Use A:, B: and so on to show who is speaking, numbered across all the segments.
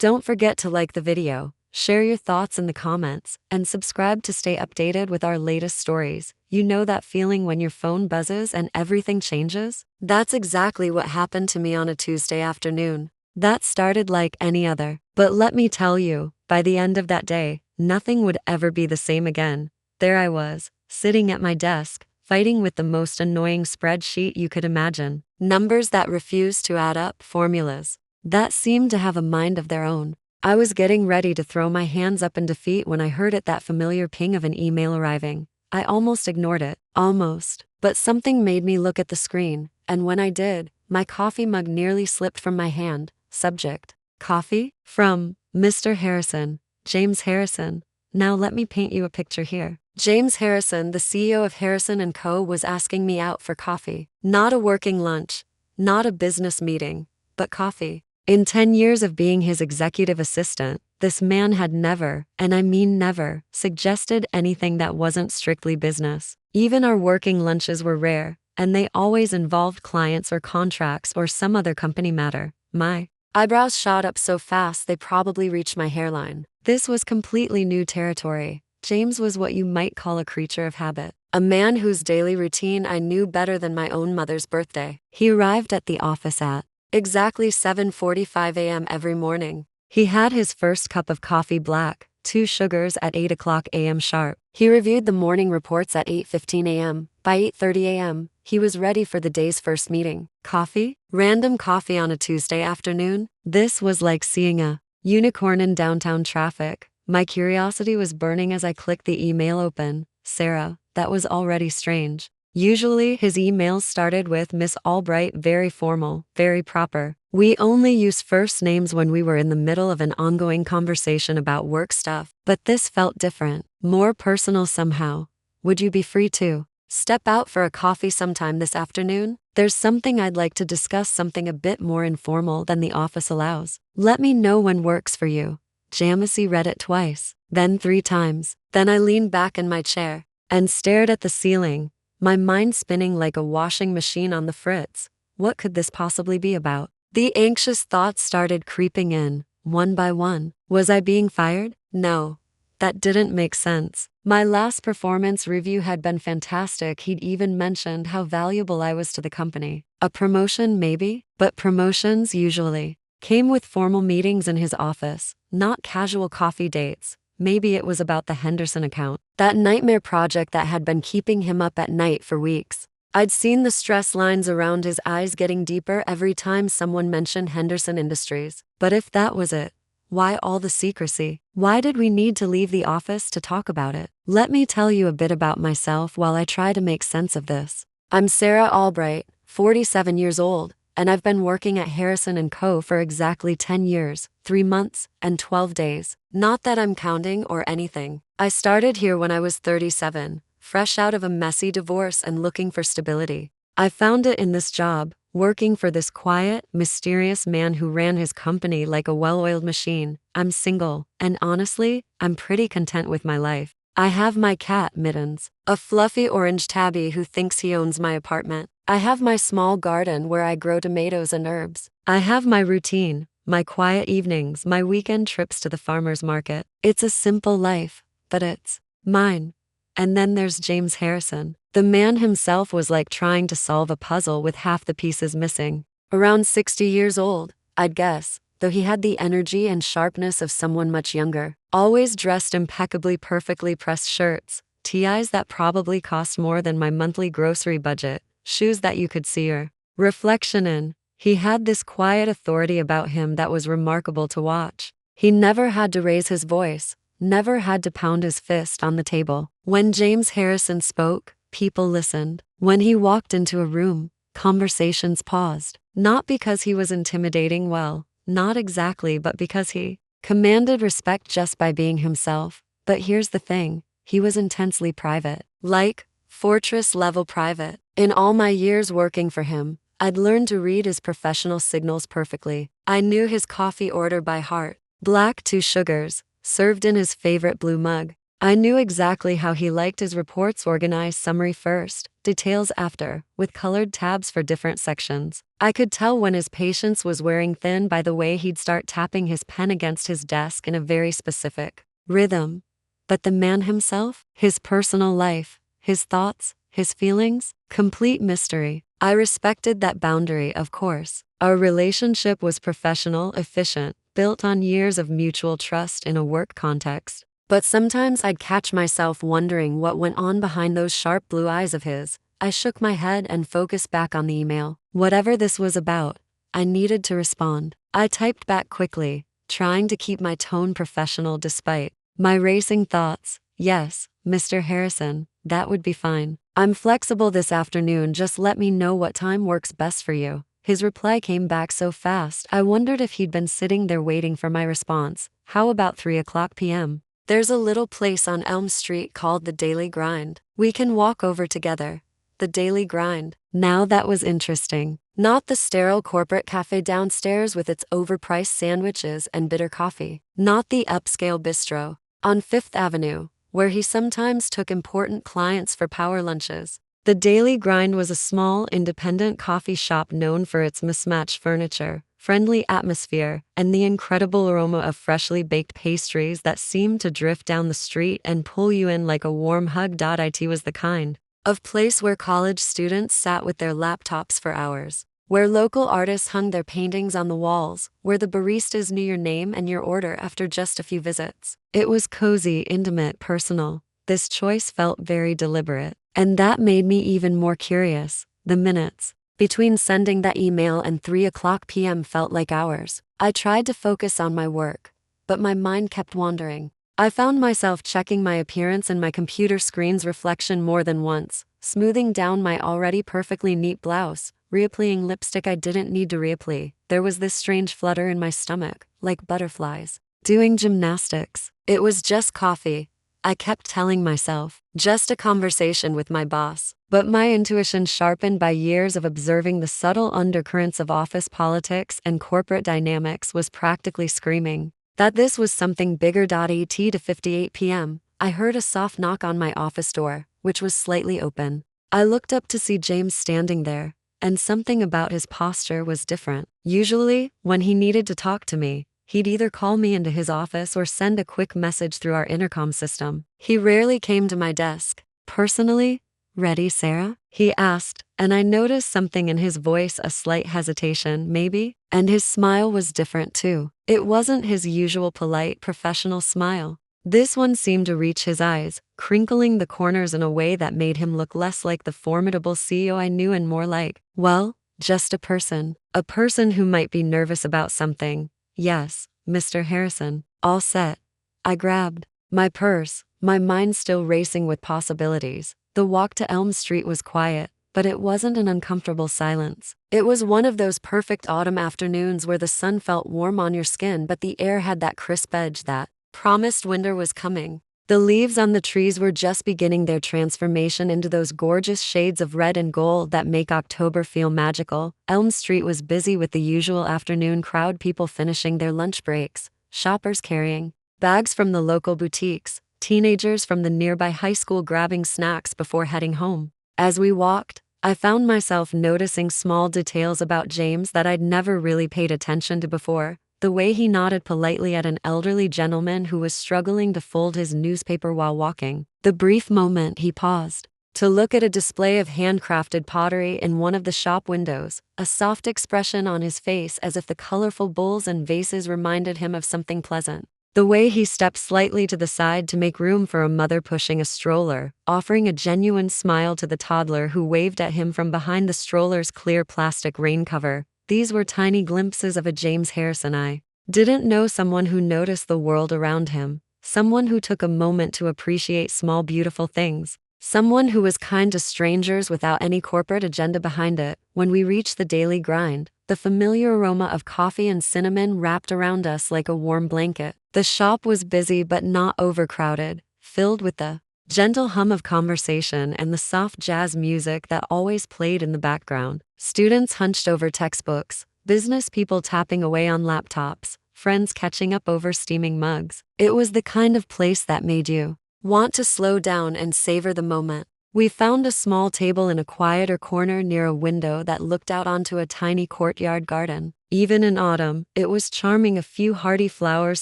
A: Don't forget to like the video, share your thoughts in the comments, and subscribe to stay updated with our latest stories. You know that feeling when your phone buzzes and everything changes? That's exactly what happened to me on a Tuesday afternoon. That started like any other. But let me tell you, by the end of that day, nothing would ever be the same again. There I was, sitting at my desk, fighting with the most annoying spreadsheet you could imagine. Numbers that refused to add up, formulas that seemed to have a mind of their own. I was getting ready to throw my hands up in defeat when I heard that familiar ping of an email arriving. I almost ignored it. Almost. But something made me look at the screen, and when I did, my coffee mug nearly slipped from my hand. Subject: coffee? From Mr. Harrison, James Harrison. Now let me paint you a picture here. James Harrison, the CEO of Harrison & Co., was asking me out for coffee. Not a working lunch, not a business meeting, but coffee. In 10 years of being his executive assistant, this man had never, and I mean never, suggested anything that wasn't strictly business. Even our working lunches were rare, and they always involved clients or contracts or some other company matter. My eyebrows shot up so fast they probably reached my hairline. This was completely new territory. James was what you might call a creature of habit. A man whose daily routine I knew better than my own mother's birthday. He arrived at the office at exactly 7:45 a.m. every morning. He had his first cup of coffee black, 2 sugars at 8 o'clock a.m. sharp. He reviewed the morning reports at 8:15 a.m. By 8:30 a.m., he was ready for the day's first meeting. Coffee? Random coffee on a Tuesday afternoon? This was like seeing a unicorn in downtown traffic. My curiosity was burning as I clicked the email open. Sarah, that was already strange. Usually, his emails started with Miss Albright, very formal, very proper. We only use first names when we were in the middle of an ongoing conversation about work stuff. But this felt different, more personal somehow. Would you be free to step out for a coffee sometime this afternoon? There's something I'd like to discuss, something a bit more informal than the office allows. Let me know when works for you. Jamesy read it twice, then 3 times. Then I leaned back in my chair and stared at the ceiling, my mind spinning like a washing machine on the fritz. What could this possibly be about? The anxious thoughts started creeping in, one by one. Was I being fired? No. That didn't make sense. My last performance review had been fantastic. He'd even mentioned how valuable I was to the company. A promotion, maybe? But promotions usually came with formal meetings in his office, not casual coffee dates. Maybe it was about the Henderson account, that nightmare project that had been keeping him up at night for weeks. I'd seen the stress lines around his eyes getting deeper every time someone mentioned Henderson Industries. But if that was it, why all the secrecy? Why did we need to leave the office to talk about it? Let me tell you a bit about myself while I try to make sense of this. I'm Sarah Albright, 47 years old, and I've been working at Harrison & Co. for exactly 10 years, 3 months, and 12 days. Not that I'm counting or anything. I started here when I was 37, fresh out of a messy divorce and looking for stability. I found it in this job, working for this quiet, mysterious man who ran his company like a well-oiled machine. I'm single, and honestly, I'm pretty content with my life. I have my cat, Mittens, a fluffy orange tabby who thinks he owns my apartment. I have my small garden where I grow tomatoes and herbs. I have my routine, my quiet evenings, my weekend trips to the farmer's market. It's a simple life, but it's mine. And then there's James Harrison. The man himself was like trying to solve a puzzle with half the pieces missing. Around 60 years old, I'd guess, though he had the energy and sharpness of someone much younger. Always dressed impeccably, perfectly pressed shirts, ties that probably cost more than my monthly grocery budget, shoes that you could see your reflection in. He had this quiet authority about him that was remarkable to watch. He never had to raise his voice, never had to pound his fist on the table. When James Harrison spoke, people listened. When he walked into a room, conversations paused. Not because he was intimidating, well, not exactly, but because he commanded respect just by being himself. But here's the thing, he was intensely private. Like, fortress-level private. In all my years working for him, I'd learned to read his professional signals perfectly. I knew his coffee order by heart. Black, 2 sugars, served in his favorite blue mug. I knew exactly how he liked his reports organized: summary first, details after, with colored tabs for different sections. I could tell when his patience was wearing thin by the way he'd start tapping his pen against his desk in a very specific rhythm. But the man himself, his personal life, his thoughts, his feelings, complete mystery. I respected that boundary, of course. Our relationship was professional, efficient, built on years of mutual trust in a work context. But sometimes I'd catch myself wondering what went on behind those sharp blue eyes of his. I shook my head and focused back on the email. Whatever this was about, I needed to respond. I typed back quickly, trying to keep my tone professional despite my racing thoughts. Yes, Mr. Harrison, that would be fine. I'm flexible this afternoon, just let me know what time works best for you. His reply came back so fast, I wondered if he'd been sitting there waiting for my response. How about 3:00 p.m.? There's a little place on Elm Street called the Daily Grind. We can walk over together. The Daily Grind. Now that was interesting. Not the sterile corporate cafe downstairs with its overpriced sandwiches and bitter coffee. Not the upscale bistro on Fifth Avenue, where he sometimes took important clients for power lunches. The Daily Grind was a small, independent coffee shop known for its mismatched furniture, friendly atmosphere, and the incredible aroma of freshly baked pastries that seemed to drift down the street and pull you in like a warm hug. It was the kind of place where college students sat with their laptops for hours, where local artists hung their paintings on the walls, where the baristas knew your name and your order after just a few visits. It was cozy, intimate, personal. This choice felt very deliberate, and that made me even more curious. The minutes between sending that email and 3:00 p.m. felt like hours. I tried to focus on my work, but my mind kept wandering. I found myself checking my appearance in my computer screen's reflection more than once, smoothing down my already perfectly neat blouse, reapplying lipstick I didn't need to reapply. There was this strange flutter in my stomach, like butterflies doing gymnastics. It was just coffee, I kept telling myself, just a conversation with my boss. But my intuition, sharpened by years of observing the subtle undercurrents of office politics and corporate dynamics, was practically screaming that this was something bigger. Et to 58 p.m., I heard a soft knock on my office door, which was slightly open. I looked up to see James standing there, and something about his posture was different. Usually, when he needed to talk to me, he'd either call me into his office or send a quick message through our intercom system. He rarely came to my desk. Personally, "Ready, Sarah?" he asked, and I noticed something in his voice, a slight hesitation, maybe. And his smile was different too. It wasn't his usual polite, professional smile. This one seemed to reach his eyes, crinkling the corners in a way that made him look less like the formidable CEO I knew and more like, well, just a person. A person who might be nervous about something. "Yes, Mr. Harrison." All set. I grabbed my purse, my mind still racing with possibilities. The walk to Elm Street was quiet, but it wasn't an uncomfortable silence. It was one of those perfect autumn afternoons where the sun felt warm on your skin but the air had that crisp edge that promised winter was coming. The leaves on the trees were just beginning their transformation into those gorgeous shades of red and gold that make October feel magical. Elm Street was busy with the usual afternoon crowd, people finishing their lunch breaks, shoppers carrying bags from the local boutiques, teenagers from the nearby high school grabbing snacks before heading home. As we walked, I found myself noticing small details about James that I'd never really paid attention to before. The way he nodded politely at an elderly gentleman who was struggling to fold his newspaper while walking. The brief moment he paused to look at a display of handcrafted pottery in one of the shop windows, a soft expression on his face as if the colorful bowls and vases reminded him of something pleasant. The way he stepped slightly to the side to make room for a mother pushing a stroller, offering a genuine smile to the toddler who waved at him from behind the stroller's clear plastic rain cover. These were tiny glimpses of a James Harrison I didn't know, someone who noticed the world around him, someone who took a moment to appreciate small beautiful things, someone who was kind to strangers without any corporate agenda behind it. When we reached the Daily Grind, the familiar aroma of coffee and cinnamon wrapped around us like a warm blanket. The shop was busy but not overcrowded, filled with the gentle hum of conversation and the soft jazz music that always played in the background. Students hunched over textbooks, business people tapping away on laptops, friends catching up over steaming mugs. It was the kind of place that made you want to slow down and savor the moment. We found a small table in a quieter corner near a window that looked out onto a tiny courtyard garden. Even in autumn, it was charming, a few hardy flowers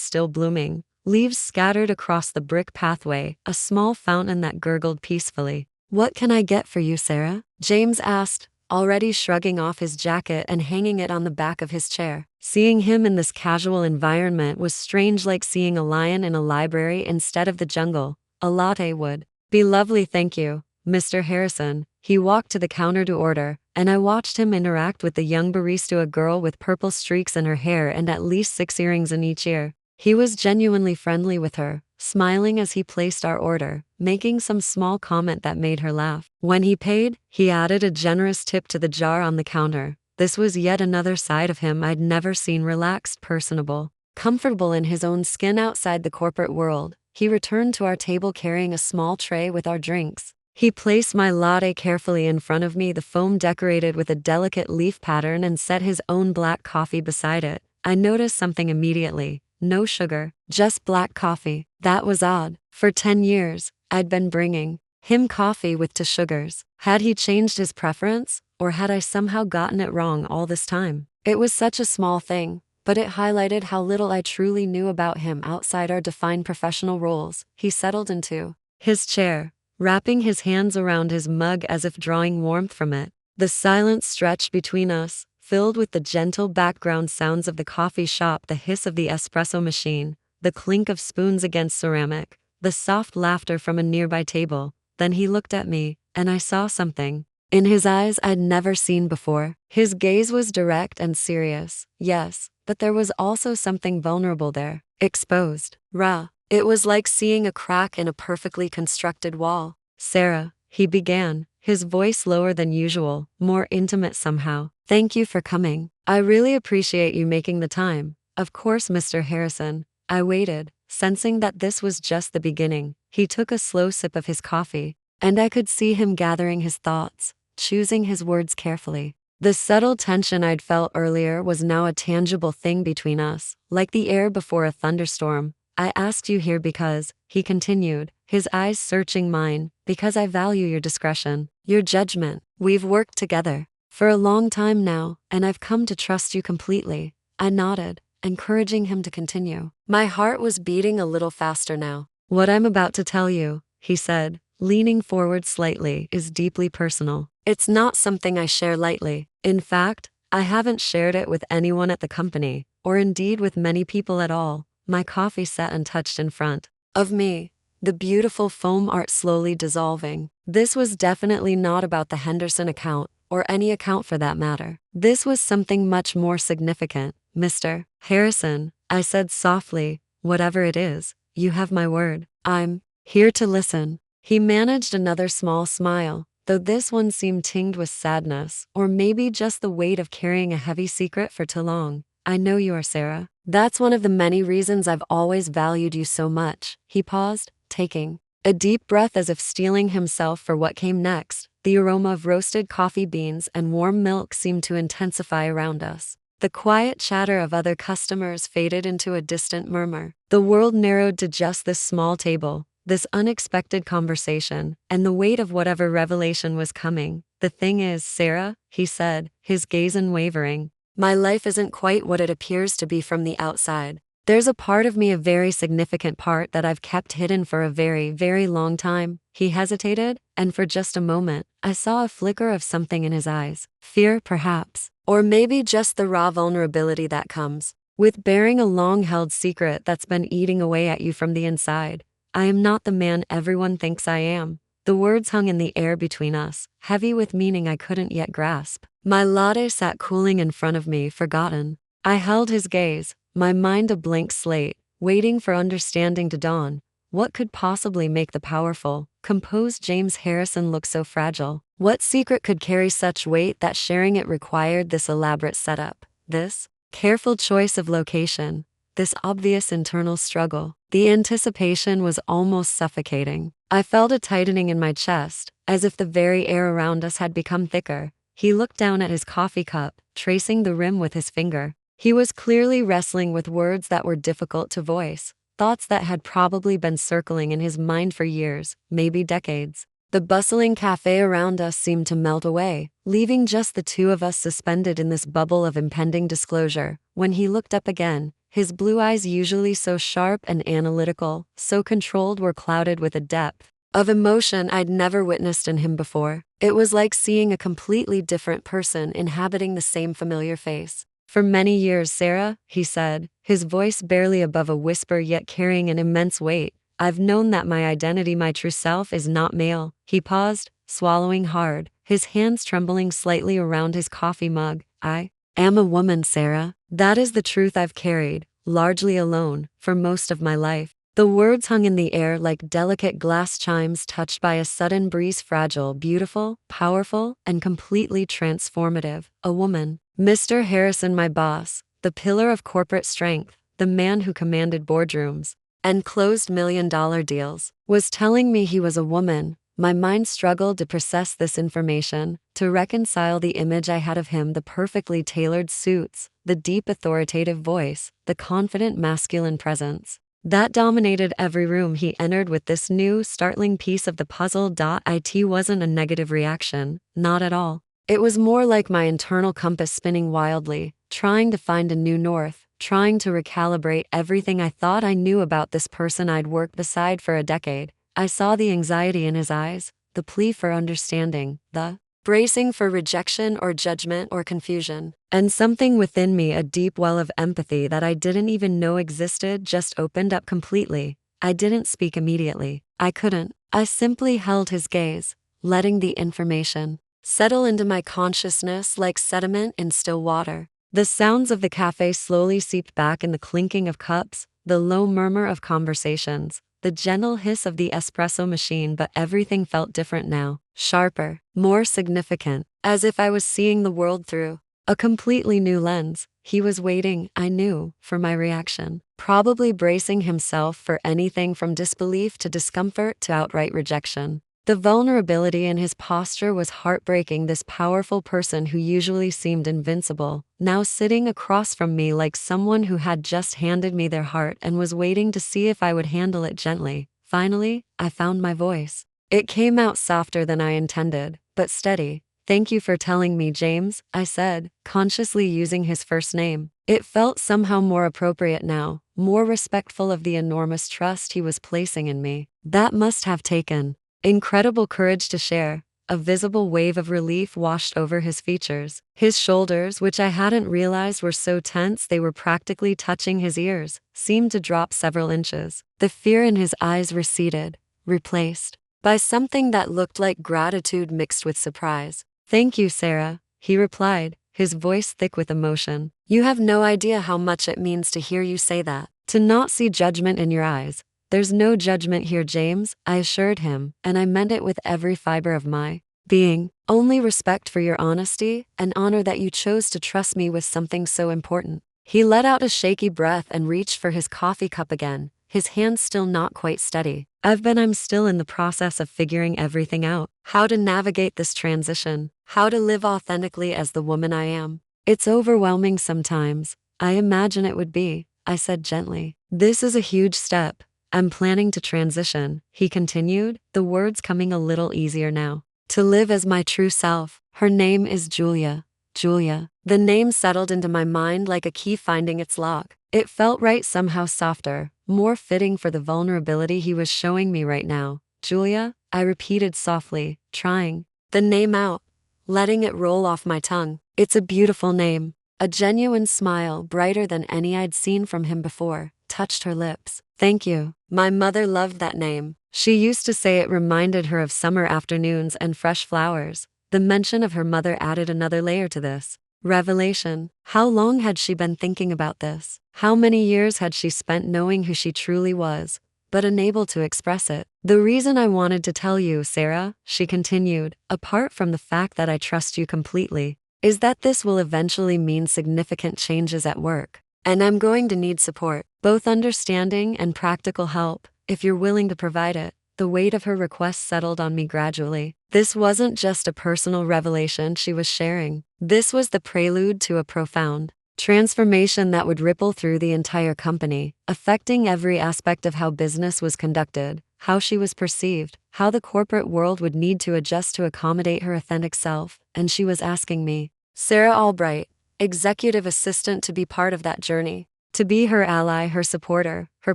A: still blooming, leaves scattered across the brick pathway, a small fountain that gurgled peacefully. "What can I get for you, Sarah?" James asked, already shrugging off his jacket and hanging it on the back of his chair. Seeing him in this casual environment was strange, like seeing a lion in a library instead of the jungle. "A latte would be lovely, thank you, Mr. Harrison." He walked to the counter to order, and I watched him interact with the young barista, a girl with purple streaks in her hair and at least 6 earrings in each ear. He was genuinely friendly with her, smiling as he placed our order, making some small comment that made her laugh. When he paid, he added a generous tip to the jar on the counter. This was yet another side of him I'd never seen: relaxed, personable, comfortable in his own skin outside the corporate world. He returned to our table carrying a small tray with our drinks. He placed my latte carefully in front of me, the foam decorated with a delicate leaf pattern, and set his own black coffee beside it. I noticed something immediately. No sugar, just black coffee. That was odd. For 10 years, I'd been bringing him coffee with 2 sugars. Had he changed his preference, or had I somehow gotten it wrong all this time? It was such a small thing, but it highlighted how little I truly knew about him outside our defined professional roles. He settled into his chair, wrapping his hands around his mug as if drawing warmth from it. The silence stretched between us, filled with the gentle background sounds of the coffee shop, the hiss of the espresso machine, the clink of spoons against ceramic, the soft laughter from a nearby table. Then he looked at me, and I saw something in his eyes I'd never seen before. His gaze was direct and serious, yes, but there was also something vulnerable there, exposed, raw. It was like seeing a crack in a perfectly constructed wall. "Sarah," he began, his voice lower than usual, more intimate somehow. "Thank you for coming. I really appreciate you making the time." "Of course, Mr. Harrison." I waited, sensing that this was just the beginning. He took a slow sip of his coffee, and I could see him gathering his thoughts, choosing his words carefully. The subtle tension I'd felt earlier was now a tangible thing between us, like the air before a thunderstorm. "I asked you here because," he continued, his eyes searching mine, "because I value your discretion, your judgment. We've worked together for a long time now, and I've come to trust you completely." I nodded, encouraging him to continue. My heart was beating a little faster now. "What I'm about to tell you," he said, leaning forward slightly, "is deeply personal. It's not something I share lightly. In fact, I haven't shared it with anyone at the company, or indeed with many people at all." My coffee sat untouched in front of me, the beautiful foam art slowly dissolving. This was definitely not about the Henderson account, or any account for that matter. This was something much more significant. "Mr. Harrison," I said softly, "whatever it is, you have my word. I'm here to listen." He managed another small smile, though this one seemed tinged with sadness, or maybe just the weight of carrying a heavy secret for too long. "I know you are, Sarah. That's one of the many reasons I've always valued you so much." He paused, taking a deep breath as if steeling himself for what came next. The aroma of roasted coffee beans and warm milk seemed to intensify around us. The quiet chatter of other customers faded into a distant murmur. The world narrowed to just this small table, this unexpected conversation, and the weight of whatever revelation was coming. "The thing is, Sarah," he said, his gaze unwavering, "my life isn't quite what it appears to be from the outside. There's a part of me, a very significant part, that I've kept hidden for a very, very long time." He hesitated, and for just a moment, I saw a flicker of something in his eyes. Fear, perhaps, or maybe just the raw vulnerability that comes with bearing a long-held secret that's been eating away at you from the inside. "I am not the man everyone thinks I am." The words hung in the air between us, heavy with meaning I couldn't yet grasp. My latte sat cooling in front of me, forgotten. I held his gaze, my mind a blank slate, waiting for understanding to dawn. What could possibly make the powerful, composed James Harrison look so fragile? What secret could carry such weight that sharing it required this elaborate setup, this careful choice of location, this obvious internal struggle? The anticipation was almost suffocating. I felt a tightening in my chest, as if the very air around us had become thicker. He looked down at his coffee cup, tracing the rim with his finger. He was clearly wrestling with words that were difficult to voice. thoughts that had probably been circling in his mind for years, maybe decades. The bustling cafe around us seemed to melt away, leaving just the two of us suspended in this bubble of impending disclosure. When he looked up again, his blue eyes, usually so sharp and analytical, so controlled, were clouded with a depth of emotion I'd never witnessed in him before. It was like seeing a completely different person inhabiting the same familiar face. For many years, Sarah, he said, his voice barely above a whisper yet carrying an immense weight, I've known that my identity, my true self, is not male. He paused, swallowing hard, his hands trembling slightly around his coffee mug. I am a woman, Sarah. That is the truth I've carried, largely alone, for most of my life. The words hung in the air like delicate glass chimes touched by a sudden breeze, fragile, beautiful, powerful, and completely transformative. A woman. Mr. Harrison, my boss, the pillar of corporate strength, the man who commanded boardrooms and closed million-dollar deals, was telling me he was a woman. My mind struggled to process this information, to reconcile the image I had of him, the perfectly tailored suits, the deep authoritative voice, the confident masculine presence that dominated every room he entered with this new, startling piece of the puzzle. It wasn't a negative reaction, not at all. It was more like my internal compass spinning wildly, trying to find a new north, trying to recalibrate everything I thought I knew about this person I'd worked beside for a decade. I saw the anxiety in his eyes, the plea for understanding, the bracing for rejection or judgment or confusion. And something within me, a deep well of empathy that I didn't even know existed, just opened up completely. I didn't speak immediately. I couldn't. I simply held his gaze, letting the information settle into my consciousness like sediment in still water. The sounds of the cafe slowly seeped back in the clinking of cups, the low murmur of conversations, the gentle hiss of the espresso machine, but everything felt different now, sharper, more significant, as if I was seeing the world through a completely new lens. He was waiting, I knew, for my reaction, probably bracing himself for anything from disbelief to discomfort to outright rejection. The vulnerability in his posture was heartbreaking. This powerful person who usually seemed invincible, now sitting across from me like someone who had just handed me their heart and was waiting to see if I would handle it gently. Finally, I found my voice. It came out softer than I intended, but steady. Thank you for telling me, James, I said, consciously using his first name. It felt somehow more appropriate now, more respectful of the enormous trust he was placing in me. That must have taken incredible courage to share. A visible wave of relief washed over his features. His shoulders, which I hadn't realized were so tense they were practically touching his ears, seemed to drop several inches. The fear in his eyes receded, replaced by something that looked like gratitude mixed with surprise. Thank you, Sarah, he replied, his voice thick with emotion. You have no idea how much it means to hear you say that, to not see judgment in your eyes. There's no judgment here, James, I assured him, and I meant it with every fiber of my being. Only respect for your honesty, and honor that you chose to trust me with something so important. He let out a shaky breath and reached for his coffee cup again, his hands still not quite steady. I'm still in the process of figuring everything out. How to navigate this transition, how to live authentically as the woman I am. It's overwhelming sometimes. I imagine it would be, I said gently. This is a huge step. I'm planning to transition, he continued, the words coming a little easier now. To live as my true self. Her name is Julia. Julia. The name settled into my mind like a key finding its lock. It felt right, somehow softer, more fitting for the vulnerability he was showing me right now. Julia, I repeated softly, trying the name out, letting it roll off my tongue. It's a beautiful name. A genuine smile, brighter than any I'd seen from him before, touched her lips. Thank you. My mother loved that name. She used to say it reminded her of summer afternoons and fresh flowers. The mention of her mother added another layer to this revelation. How long had she been thinking about this? How many years had she spent knowing who she truly was, but unable to express it? The reason I wanted to tell you, Sarah, she continued, apart from the fact that I trust you completely, is that this will eventually mean significant changes at work. And I'm going to need support, both understanding and practical help, if you're willing to provide it. The weight of her request settled on me gradually. This wasn't just a personal revelation she was sharing. This was the prelude to a profound Transformation that would ripple through the entire company, affecting every aspect of how business was conducted, how she was perceived, how the corporate world would need to adjust to accommodate her authentic self, and she was asking me, Sarah Albright, executive assistant, to be part of that journey, to be her ally, her supporter, her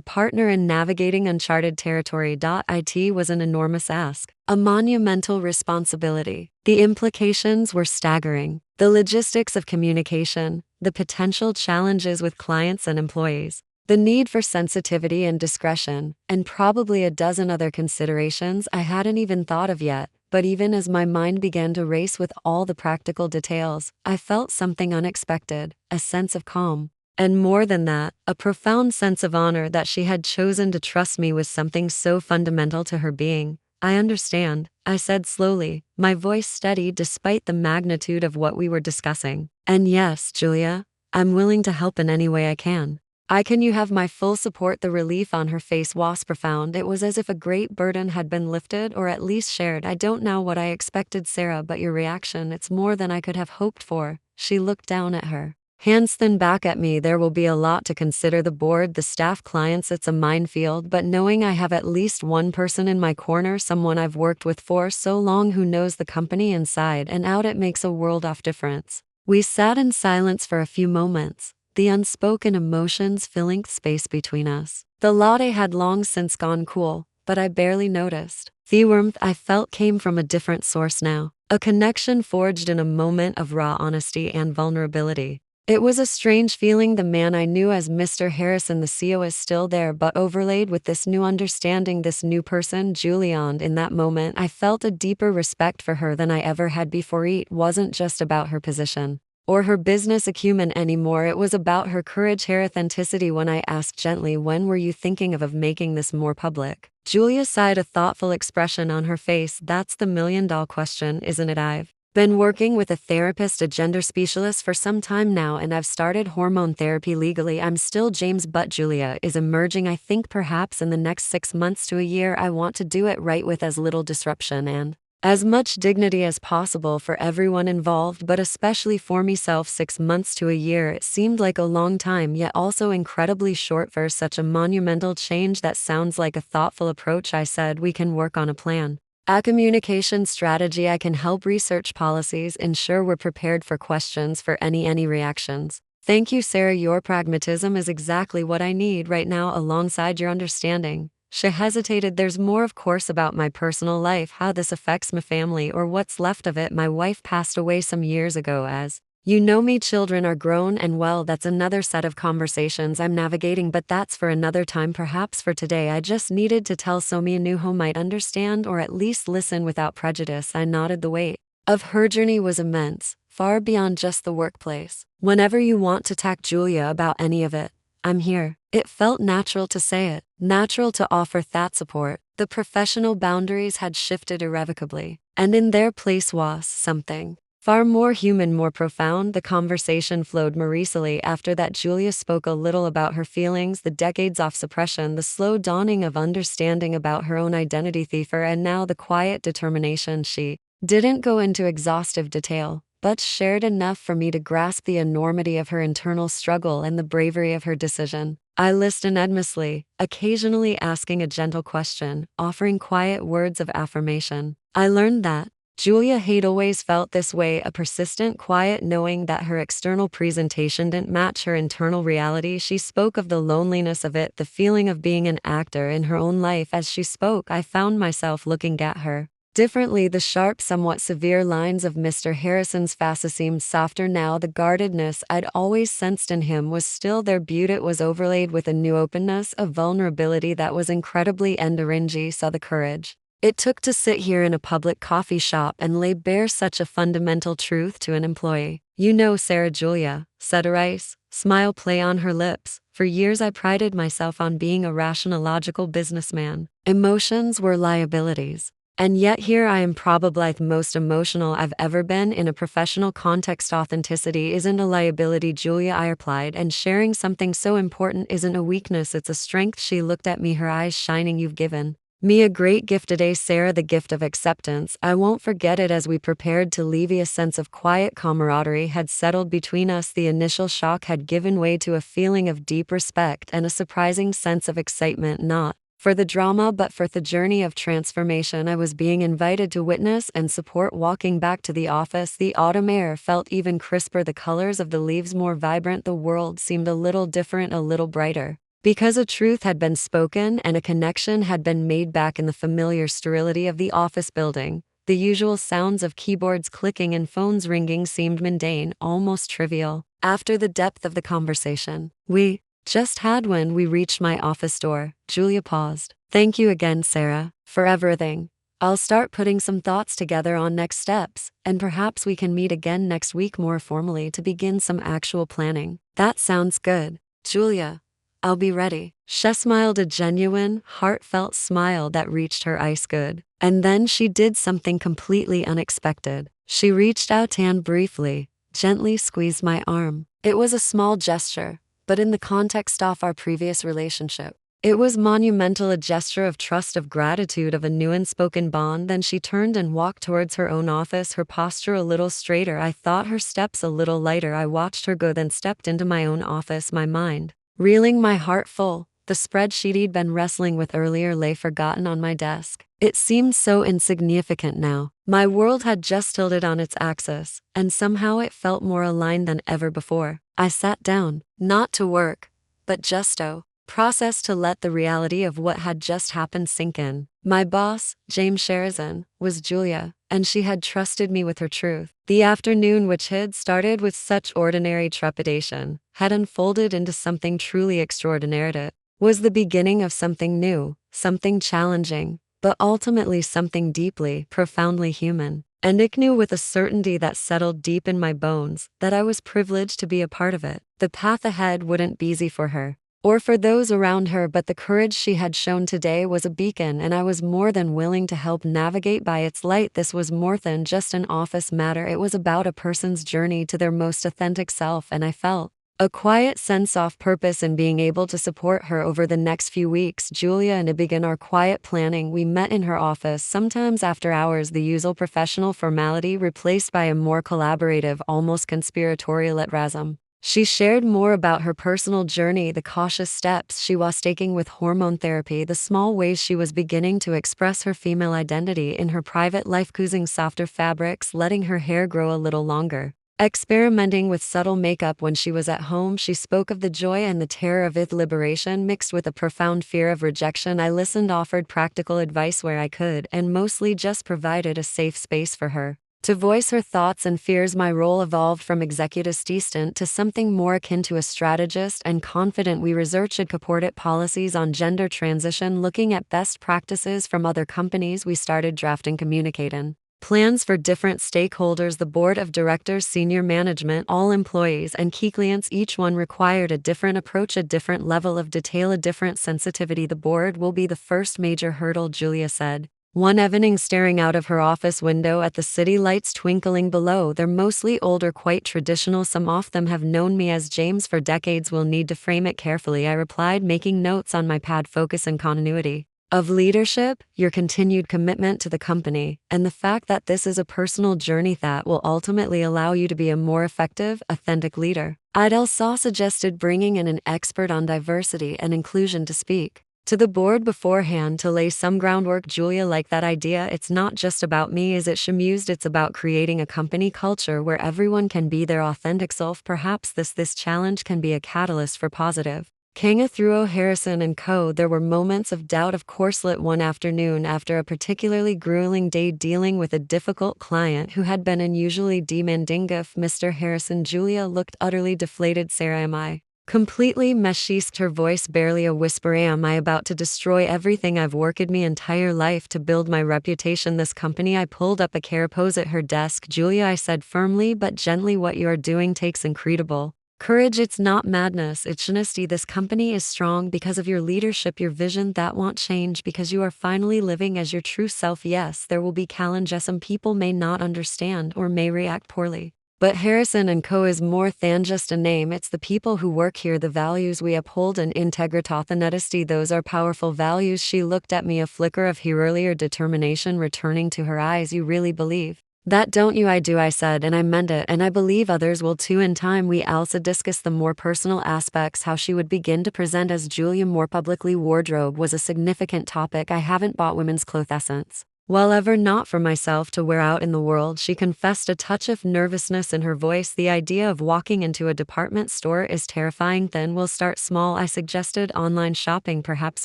A: partner in navigating uncharted territory. It was an enormous ask, a monumental responsibility. The implications were staggering. The logistics of communication, the potential challenges with clients and employees, the need for sensitivity and discretion, and probably a dozen other considerations I hadn't even thought of yet. But even as my mind began to race with all the practical details, I felt something unexpected, a sense of calm. And more than that, a profound sense of honor that she had chosen to trust me with something so fundamental to her being. I understand, I said slowly, my voice steady despite the magnitude of what we were discussing. And yes, Julia, I'm willing to help in any way I can. You have my full support. The relief on her face was profound. It was as if a great burden had been lifted, or at least shared. I don't know what I expected, Sarah, but your reaction, it's more than I could have hoped for. She looked down at her hands, then back at me. There will be a lot to consider: the board, the staff, clients. It's a minefield, but knowing I have at least one person in my corner, someone I've worked with for so long who knows the company inside and out, it makes a world of difference. We sat in silence for a few moments, the unspoken emotions filling space between us. The latte had long since gone cool, but I barely noticed. The warmth I felt came from a different source now, a connection forged in a moment of raw honesty and vulnerability. It was a strange feeling. The man I knew as Mr. Harrison, the CEO, is still there, but overlaid with this new understanding, this new person, Julia. And in that moment, I felt a deeper respect for her than I ever had before. It wasn't just about her position or her business acumen anymore. It was about her courage, her authenticity. When I asked gently, when were you thinking of making this more public? Julia sighed, a thoughtful expression on her face. That's the million-dollar question, isn't it? I've been working with a therapist, a gender specialist, for some time now, and I've started hormone therapy legally. I'm still James, but Julia is emerging. I think perhaps in the next 6 months to a year. I want to do it right, with as little disruption and as much dignity as possible for everyone involved, but especially for myself. 6 months to a year, it seemed like a long time, yet also incredibly short for such a monumental change. That sounds like a thoughtful approach, I said. We can work on a plan, a communication strategy. I can help research policies, ensure we're prepared for questions, for any reactions. Thank you, Sarah. Your pragmatism is exactly what I need right now, alongside your understanding. She hesitated. There's more, of course, about my personal life, how this affects my family, or what's left of it. My wife passed away some years ago, as you know. Me children are grown and well. That's another set of conversations I'm navigating, but that's for another time. Perhaps for today, I just needed to tell so me knew who might understand, or at least listen without prejudice. I nodded. The weight of her journey was immense, far beyond just the workplace. Whenever you want to talk, Julia, about any of it, I'm here. It felt natural to say it, natural to offer that support. The professional boundaries had shifted irrevocably, and in their place was something far more human, more profound. The conversation flowed more easily after that. Julia spoke a little about her feelings, the decades of suppression, the slow dawning of understanding about her own identity thiefer, and now the quiet determination. She didn't go into exhaustive detail, but shared enough for me to grasp the enormity of her internal struggle and the bravery of her decision. I listened endlessly, occasionally asking a gentle question, offering quiet words of affirmation. I learned that Julia had always felt this way, a persistent quiet knowing that her external presentation didn't match her internal reality. She spoke of the loneliness of it, the feeling of being an actor in her own life. As she spoke, I found myself looking at her differently. The sharp, somewhat severe lines of Mr. Harrison's face seemed softer now. The guardedness I'd always sensed in him was still there. Beauty was overlaid with a new openness, a vulnerability that was incredibly endearing. Saw the courage it took to sit here in a public coffee shop and lay bare such a fundamental truth to an employee. You know, Sarah, Julia said, a wry smile play on her lips. For years I prided myself on being a rational, logical businessman. Emotions were liabilities. And yet here I am, probably the most emotional I've ever been in a professional context. Authenticity isn't a liability, Julia, I replied, and sharing something so important isn't a weakness, it's a strength. She looked at me, her eyes shining. You've given Me a great gift today, Sarah, the gift of acceptance. I won't forget it as we prepared to leave. A sense of quiet camaraderie had settled between us. The initial shock had given way to a feeling of deep respect and a surprising sense of excitement, not for the drama but for the journey of transformation I was being invited to witness and support. Walking back to the office, the autumn air felt even crisper, the colors of the leaves more vibrant. The world seemed a little different, a little brighter. Because a truth had been spoken and a connection had been made. Back in the familiar sterility of the office building, the usual sounds of keyboards clicking and phones ringing seemed mundane, almost trivial. After the depth of the conversation we just had when we reached my office door, Julia paused. Thank you again, Sarah, for everything. I'll start putting some thoughts together on next steps, and perhaps we can meet again next week more formally to begin some actual planning. That sounds good, Julia. I'll be ready. She smiled, a genuine, heartfelt smile that reached her ice good. And then she did something completely unexpected. She reached out and briefly, gently squeezed my arm. It was a small gesture, but in the context of our previous relationship, it was monumental, a gesture of trust, of gratitude, of a new unspoken bond. Then she turned and walked towards her own office, her posture a little straighter. I thought her steps a little lighter. I watched her go, then stepped into my own office, my mind reeling, my heart full. The spreadsheet he'd been wrestling with earlier lay forgotten on my desk. It seemed so insignificant now. My world had just tilted on its axis, and somehow it felt more aligned than ever before. I sat down, not to work, but just to process, to let the reality of what had just happened sink in. My boss, James Sherzan, was Julia, and she had trusted me with her truth. The afternoon, which had started with such ordinary trepidation, had unfolded into something truly extraordinary. It was the beginning of something new, something challenging, but ultimately something deeply, profoundly human. And I knew with a certainty that settled deep in my bones that I was privileged to be a part of it. The path ahead wouldn't be easy for her, or for those around her, but the courage she had shown today was a beacon, and I was more than willing to help navigate by its light. This was more than just an office matter. It was about a person's journey to their most authentic self, and I felt a quiet sense of purpose in being able to support her over the next few weeks. Julia and I began our quiet planning. We met in her office, sometimes after hours, the usual professional formality replaced by a more collaborative, almost conspiratorial enthusiasm. She shared more about her personal journey, the cautious steps she was taking with hormone therapy, the small ways she was beginning to express her female identity in her private life, choosing softer fabrics, letting her hair grow a little longer, experimenting with subtle makeup when she was at home. She spoke of the joy and the terror of its liberation mixed with a profound fear of rejection. I listened, offered practical advice where I could, and mostly just provided a safe space for her to voice her thoughts and fears. My role evolved from executive assistant to something more akin to a strategist and confident. We researched and supported policies on gender transition, looking at best practices from other companies. We started drafting communicating plans for different stakeholders, the board of directors, senior management, all employees, and key clients. Each one required a different approach, a different level of detail, a different sensitivity. The board will be the first major hurdle, Julia said. One evening, staring out of her office window at the city lights twinkling below. They're mostly older, quite traditional. Some of them have known me as James for decades. We'll need to frame it carefully, I replied, making notes on my pad. Focus and continuity of leadership, your continued commitment to the company, and the fact that this is a personal journey that will ultimately allow you to be a more effective, authentic leader. I'd also suggested bringing in an expert on diversity and inclusion to speak to the board beforehand to lay some groundwork. Julia liked that idea. It's not just about me, as it she mused. It's about creating a company culture where everyone can be their authentic self. Perhaps this challenge can be a catalyst for positive Kanga. Through Harrison and Co., there were moments of doubt. Of course, lit one afternoon after a particularly grueling day dealing with a difficult client who had been unusually demanding of Mr. Harrison, Julia looked utterly deflated. Sarah, am I completely meshed? Her voice barely a whisper. Am I about to destroy everything I've worked my entire life to build my reputation, this company? I pulled up a chair opposite her desk. Julia, I said firmly but gently, what you are doing takes incredible courage. It's not madness, it's honesty. This company is strong because of your leadership, your vision that won't change because you are finally living as your true self. Yes, there will be challenges. Some people may not understand or may react poorly, But Harrison & Co. is more than just a name, it's the people who work here, the values we uphold, and integritas and honesty. Those are powerful values. She looked at me, a flicker of earlier determination returning to her eyes. You really believe that, don't you? I do, I said, and I meant it, and I believe others will too in time. We also discussed the more personal aspects, how she would begin to present as Julia more publicly. Wardrobe was a significant topic. I haven't bought women's cloth essence, well, ever, not for myself to wear out in the world, she confessed, a touch of nervousness in her voice. The idea of walking into a department store is terrifying. Then we'll start small, I suggested. Online shopping perhaps,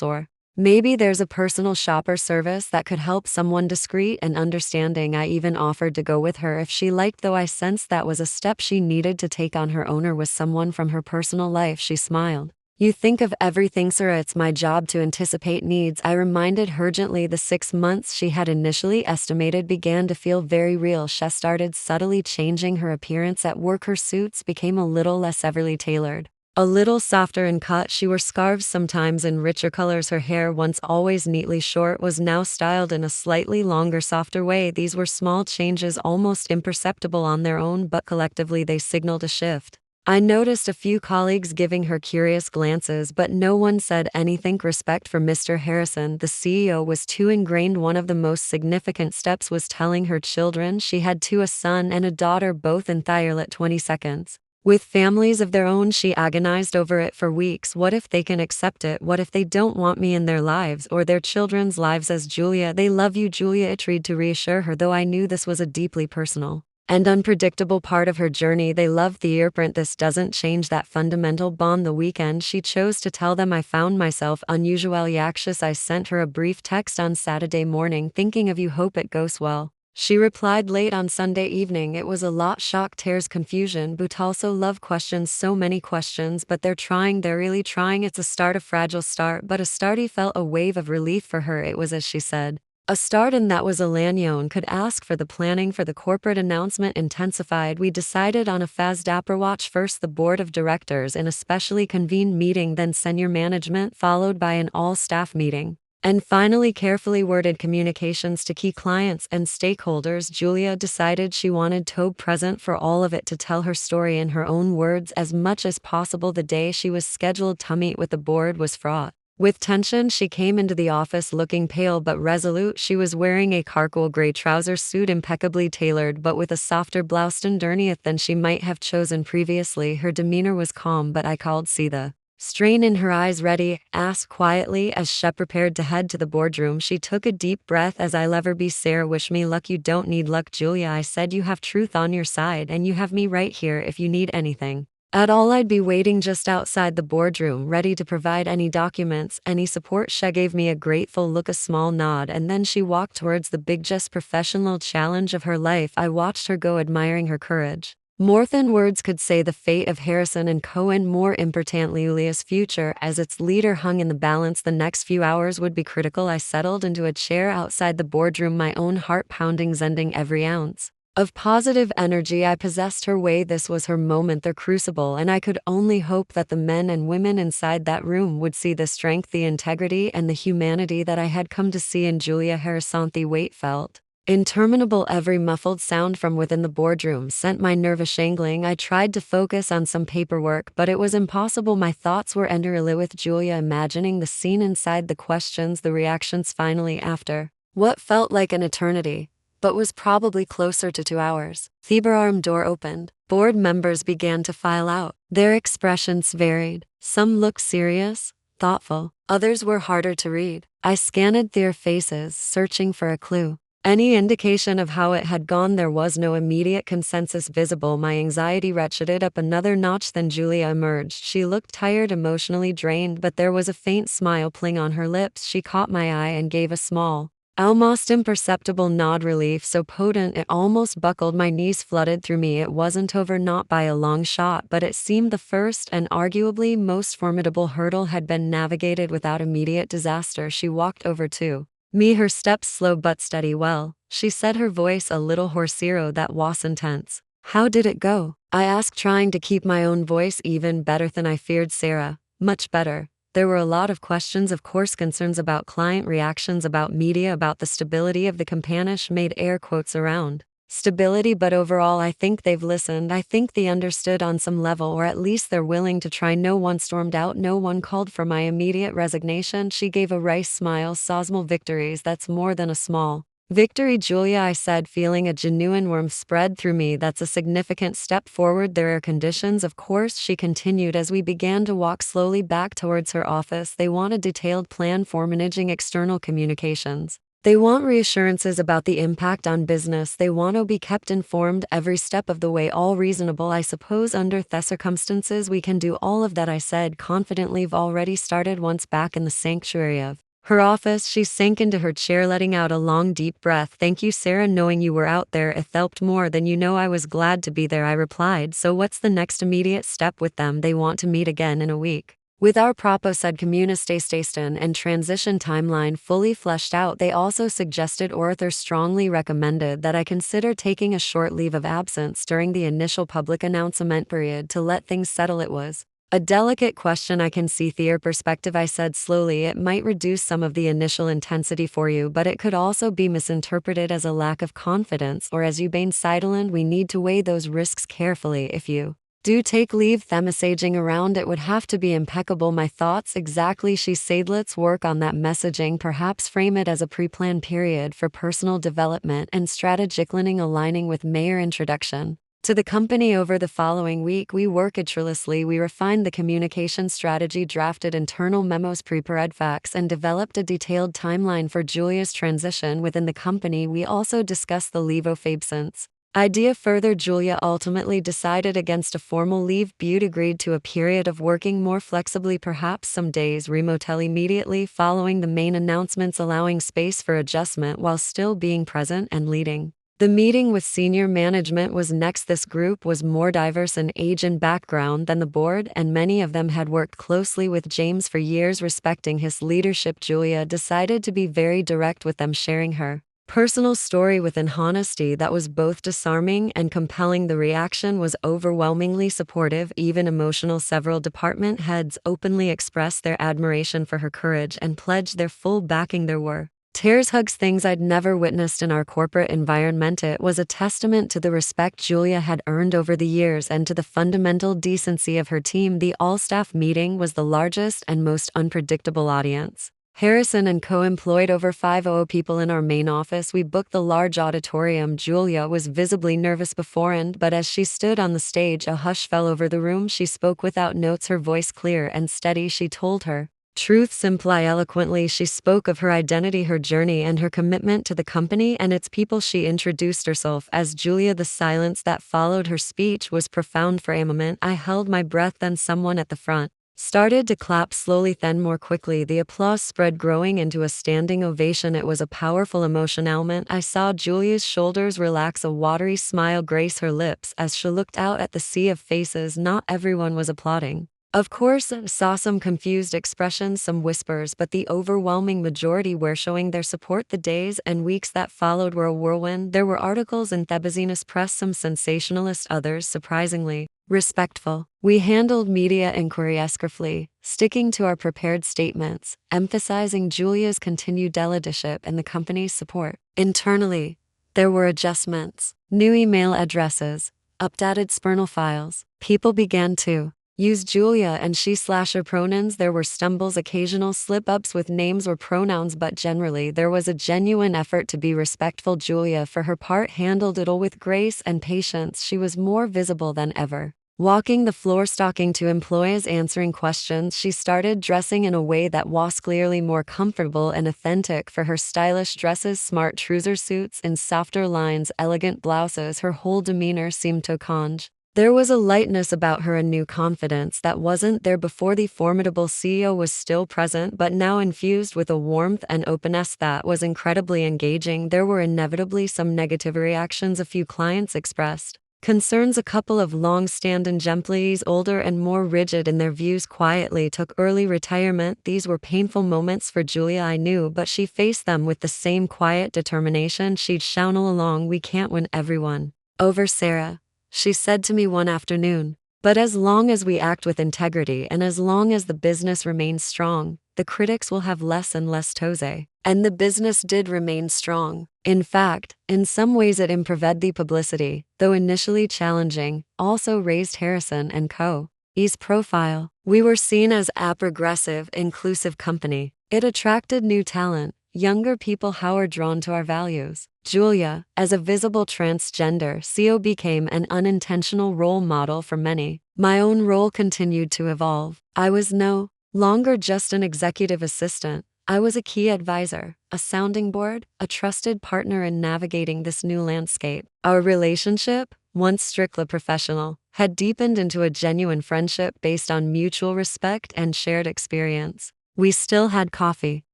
A: or maybe there's a personal shopper service that could help, someone discreet and understanding. I even offered to go with her if she liked, though I sensed that was a step she needed to take on her own. Was someone from her personal life. She smiled. You think of everything, Sarah. It's my job to anticipate needs, I reminded her gently. The 6 months she had initially estimated began to feel very real. She started subtly changing her appearance at work. Her suits became a little less everly tailored, a little softer in cut. She wore scarves, sometimes in richer colors. Her hair, once always neatly short, was now styled in a slightly longer, softer way. These were small changes, almost imperceptible on their own, but collectively they signaled a shift. I noticed a few colleagues giving her curious glances, but no one said anything. Respect for Mr. Harrison, the CEO, was too ingrained. One of the most significant steps was telling her children she had two, a son and a daughter, both in Thailand. 20 seconds. With families of their own, she agonized over it for weeks. What if they can accept it? What if they don't want me in their lives or their children's lives as Julia? They love you, Julia. I tried to reassure her, though I knew this was a deeply personal and unpredictable part of her journey. They love the earprint. This doesn't change that fundamental bond. The weekend she chose to tell them, I found myself unusually anxious. I sent her a brief text on Saturday morning, thinking of you, hope it goes well. She replied late on Sunday evening, it was a lot. Shock, tears, confusion, but also love. Questions, so many questions, but they're really trying. It's a start, a fragile start, but a start. He felt a wave of relief for her. It was, as she said, a start, and that was a Lanyon could ask for. The planning for the corporate announcement intensified. We decided on a fast watch. First the board of directors in a specially convened meeting, then senior management, followed by an all-staff meeting, and finally carefully worded communications to key clients and stakeholders. Julia decided she wanted Tobe present for all of it, to tell her story in her own words as much as possible. The day she was scheduled to meet with the board was fraught with tension. She came into the office looking pale but resolute. She was wearing a charcoal gray trouser suit, impeccably tailored but with a softer blouse underneath than she might have chosen previously. Her demeanor was calm, but I called see the strain in her eyes. Ready? Asked quietly as she prepared to head to the boardroom. She took a deep breath. As I'll ever be, Sarah. Wish me luck. You don't need luck, Julia. I said you have truth on your side, and you have me right here if you need anything at all. I'd be waiting just outside the boardroom, ready to provide any documents, any support. She gave me a grateful look, a small nod, and then she walked towards the biggest professional challenge of her life. I watched her go, admiring her courage more than words could say. The fate of Harrison & Co., and more importantly Julia's future as its leader, hung in the balance. The next few hours would be critical. I settled into a chair outside the boardroom, my own heart pounding, sending every ounce of positive energy I possessed her way. This was her moment, their crucible, and I could only hope that the men and women inside that room would see the strength, the integrity, and the humanity that I had come to see in Julia Harrison. The wait felt interminable. Every muffled sound from within the boardroom sent my nerves shingling. I tried to focus on some paperwork, but it was impossible. My thoughts were entirely with Julia, imagining the scene inside, the questions, the reactions. Finally, after what felt like an eternity, but was probably closer to 2 hours, the boardroom door opened. Board members began to file out. Their expressions varied. Some looked serious, thoughtful. Others were harder to read. I scanned their faces, searching for a clue, any indication of how it had gone. There was no immediate consensus visible. My anxiety ratcheted up another notch. Then Julia emerged. She looked tired, emotionally drained, but there was a faint smile playing on her lips. She caught my eye and gave a small, almost imperceptible nod, relief so potent it almost buckled my knees. Flooded through me. It wasn't over, not by a long shot, but it seemed the first and arguably most formidable hurdle had been navigated without immediate disaster. She walked over to me, her steps slow but steady. Well, she said, her voice a little hoarse. That was intense. How did it go? I asked, trying to keep my own voice even. Better than I feared, Sarah. Much better. There were a lot of questions, of course, concerns about client reactions, about media, about the stability of the companish, made air quotes around stability, but overall, I think they've listened. I think they understood on some level, or at least they're willing to try. No one stormed out, no one called for my immediate resignation. She gave a wry smile. Small victories, that's more than a small victory, Julia, I said, feeling a genuine warmth spread through me. That's a significant step forward. There are conditions, of course, she continued as we began to walk slowly back towards her office. They want a detailed plan for managing external communications. They want reassurances about the impact on business. They want to be kept informed every step of the way. All reasonable, I suppose. Under the circumstances, we can do all of that, I said confidently. I've already started once back in the sanctuary of her office. She sank into her chair, letting out a long, deep breath. Thank you, Sarah. Knowing you were out there, it helped more than you know. I was glad to be there, I replied. So what's the next immediate step with them? They want to meet again in a week. With our said communication and transition timeline fully fleshed out, they also suggested, Arthur strongly recommended, that I consider taking a short leave of absence during the initial public announcement period to let things settle. It was a delicate question. I can see their perspective, I said slowly. It might reduce some of the initial intensity for you, but it could also be misinterpreted as a lack of confidence, or as you being silent. We need to weigh those risks carefully. If you do take leave, the messaging around it would have to be impeccable. My thoughts exactly, she said. Let's work on that messaging, perhaps frame it as a pre-planned period for personal development and strategic learning, aligning with Mayor introduction to the company. Over the following week, we worked tirelessly. We refined the communication strategy, drafted internal memos, prepared facts, and developed a detailed timeline for Julia's transition within the company. We also discussed the leave of absence idea further. Julia ultimately decided against a formal leave. Butte agreed to a period of working more flexibly, perhaps some days remotely immediately following the main announcements, allowing space for adjustment while still being present and leading. The meeting with senior management was next. This group was more diverse in age and background than the board, and many of them had worked closely with James for years. Respecting his leadership, Julia decided to be very direct with them, sharing her personal story with an honesty that was both disarming and compelling. The reaction was overwhelmingly supportive, even emotional. Several department heads openly expressed their admiration for her courage and pledged their full backing. There were tears, hugs, things I'd never witnessed in our corporate environment. It was a testament to the respect Julia had earned over the years and to the fundamental decency of her team. The all-staff meeting was the largest and most unpredictable audience. Harrison & Co. employed over 500 people in our main office. We booked the large auditorium. Julia was visibly nervous beforehand, but as she stood on the stage, a hush fell over the room. She spoke without notes, her voice clear and steady. She told her truth simply, eloquently. She spoke of her identity, her journey, and her commitment to the company and its people. She introduced herself as Julia. The silence that followed her speech was profound. For a moment, I held my breath. Then someone at the front started to clap slowly, then more quickly. The applause spread, growing into a standing ovation. It was a powerful emotional moment. I saw Julia's shoulders relax, a watery smile grace her lips as she looked out at the sea of faces. Not everyone was applauding. Of course, I saw some confused expressions, some whispers, but the overwhelming majority were showing their support. The days and weeks that followed were a whirlwind. There were articles in the business press, some sensationalist, others surprisingly respectful. We handled media inquiries carefully, sticking to our prepared statements, emphasizing Julia's continued leadership and the company's support. Internally, there were adjustments, new email addresses, updated external files. People began to use Julia and she/her pronouns. There were stumbles, occasional slip-ups with names or pronouns, but generally there was a genuine effort to be respectful. Julia, for her part, handled it all with grace and patience. She was more visible than ever, walking the floor, talking to employees, answering questions. She started dressing in a way that was clearly more comfortable and authentic for her. Stylish dresses, smart trouser suits in softer lines, elegant blouses. Her whole demeanor seemed to conge. There was a lightness about her, a new confidence that wasn't there before. The formidable CEO was still present, but now infused with a warmth and openness that was incredibly engaging. There were inevitably some negative reactions. A few clients expressed concerns. A couple of long-standing employees, older and more rigid in their views, quietly took early retirement. These were painful moments for Julia, I knew, but she faced them with the same quiet determination. She'd shown all along, we can't win everyone over, Sarah, she said to me one afternoon. But as long as we act with integrity and as long as the business remains strong, the critics will have less and less toes. And the business did remain strong. In fact, in some ways it improved the publicity, though initially challenging, also raised Harrison and Co.'s profile. We were seen as a progressive, inclusive company. It attracted new talent, younger people who were drawn to our values. Julia, as a visible transgender CEO, became an unintentional role model for many. My own role continued to evolve. I was no longer just an executive assistant. I was a key advisor, a sounding board, a trusted partner in navigating this new landscape. Our relationship, once strictly professional, had deepened into a genuine friendship based on mutual respect and shared experience. We still had coffee,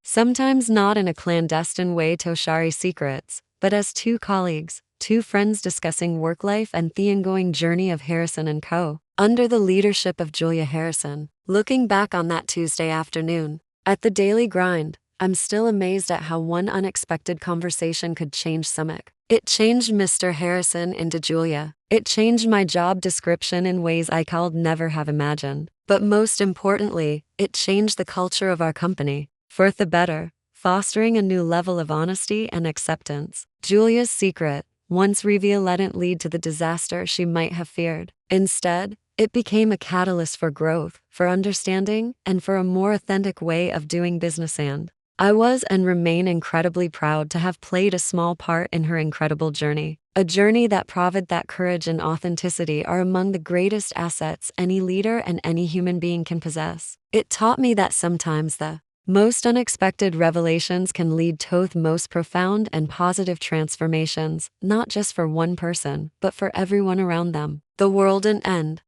A: sometimes not in a clandestine way to share secrets, but as two colleagues, two friends discussing work life and the ongoing journey of Harrison and Co. Under the leadership of Julia Harrison. Looking back on that Tuesday afternoon, at the daily grind, I'm still amazed at how one unexpected conversation could change something. It changed Mr. Harrison into Julia. It changed my job description in ways I could never have imagined. But most importantly, it changed the culture of our company, for the better, fostering a new level of honesty and acceptance. Julia's secret, once revealed, didn't lead to the disaster she might have feared. Instead, it became a catalyst for growth, for understanding, and for a more authentic way of doing business. And I was and remain incredibly proud to have played a small part in her incredible journey. A journey that proved that courage and authenticity are among the greatest assets any leader and any human being can possess. It taught me that sometimes the most unexpected revelations can lead to the most profound and positive transformations, not just for one person, but for everyone around them. The world didn't end.